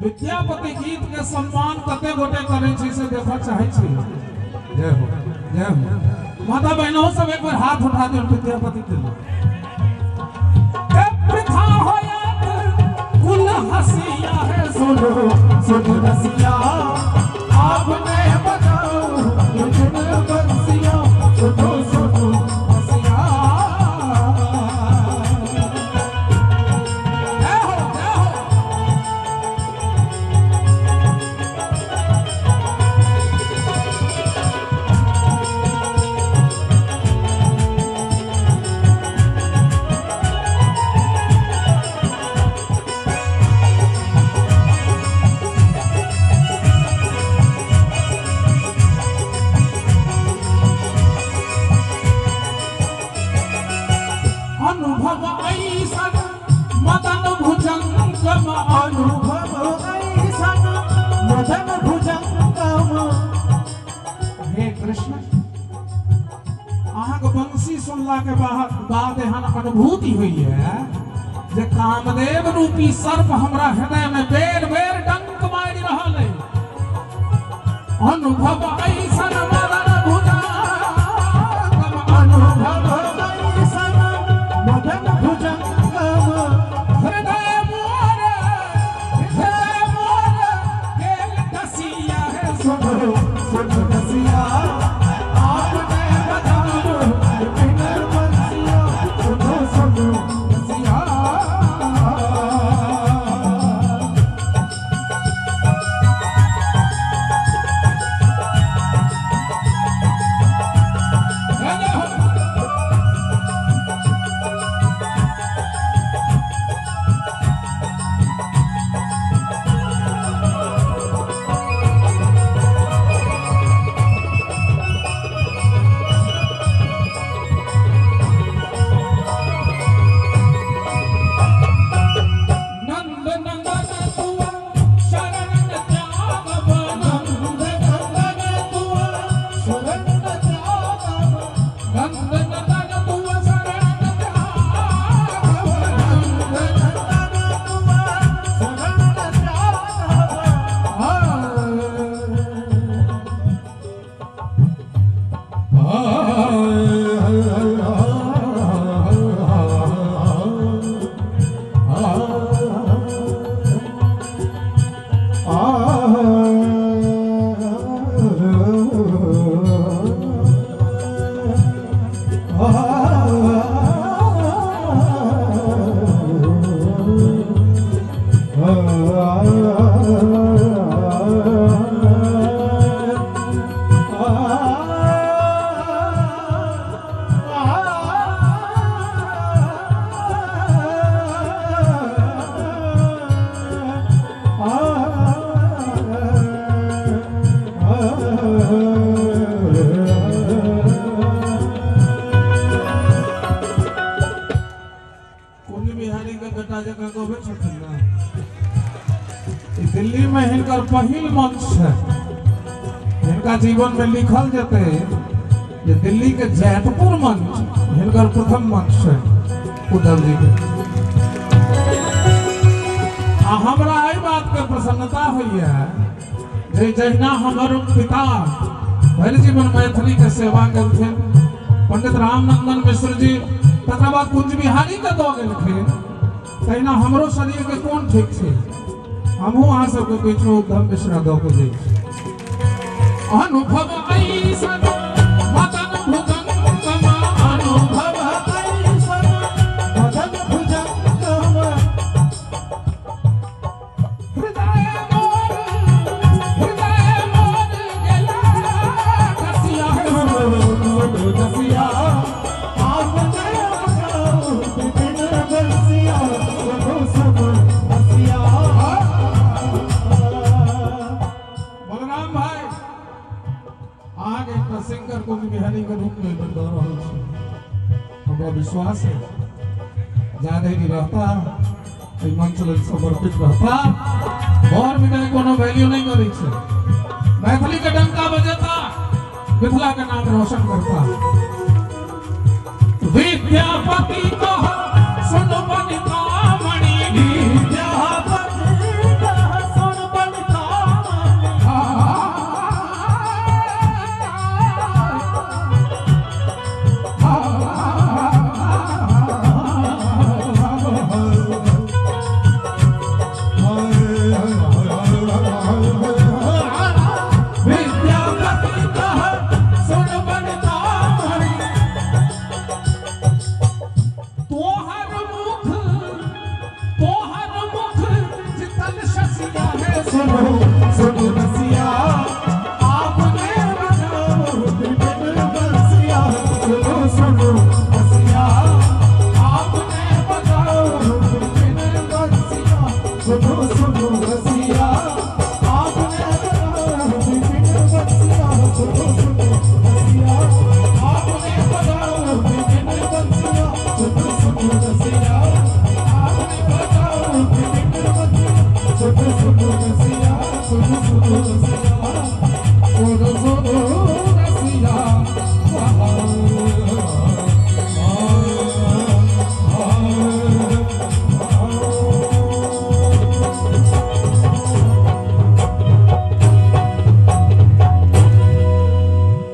विद्यापति गीत के सम्मान कते गोटे करे छी से देखा चाहे छी। जय हो जय हो। माता बहनों सब एक बार हाथ उठा दे विद्यापति के लिए। प्रथा होया कुल हसिया है सुनो सुनो रसिया आपने बजाओ युजन बंसिया सुनो सुनो रसिया। अनुभव ऐसन मदन भुजंगम अनुभव ऐसन मदन भुजंगम। हे कृष्ण अहाँके बंसी सुनला के बाद एहन अनुभूति हुई है जे कामदेव रूपी सर्प हमरा हृदय में बेर बेर डंक मारि रहल है। अनुभव ऐसन मदन भुजंगम अनुभव मदन भुजंगम। हृदय मोर केल दसिया है सुनो सुनो दसिया आपने बजाओ विनर बंसिया सुनो सुनो दसिया। दिल्ली में हिनकर पहिल मंच है। इनका जीवन में लिखल जते ये दिल्ली के जैतपुर मंच हिनकर प्रथम मंच है उद्धव जी के। हमरा आई बात के प्रसन्नता हुई है जे जहिना हमर पिता भर जीवन मैथिली के सेवा करथिन, पंडित रामनंदन मिश्र जी तकर बाद कुंज बिहारी के दो गेलखिन, तहिना हमरो शरीर के कोन ठीक छे, हमहू अहाँ सबके बीच में उद्धव मिश्रा दो के दै अनुभव ऐसन मदन भुजंग अनुभव ऐसन मदन भुजंग हृदय मोर गेला कसिया कसिया आप बिन बरसिया सब हसिया। सिंगर कुंज बिहारी के रूप में बन रहा हमारा विश्वास है ज्यादा ही रहता मंच समर्पित रहता और भी कोनो वैल्यू नहीं करी छे, मैथिली के डंका बजता मिथिला के नाम रोशन करता। विद्यापति कह सुन बनिता मणि विद्यापति कह सुन बनिता सुनो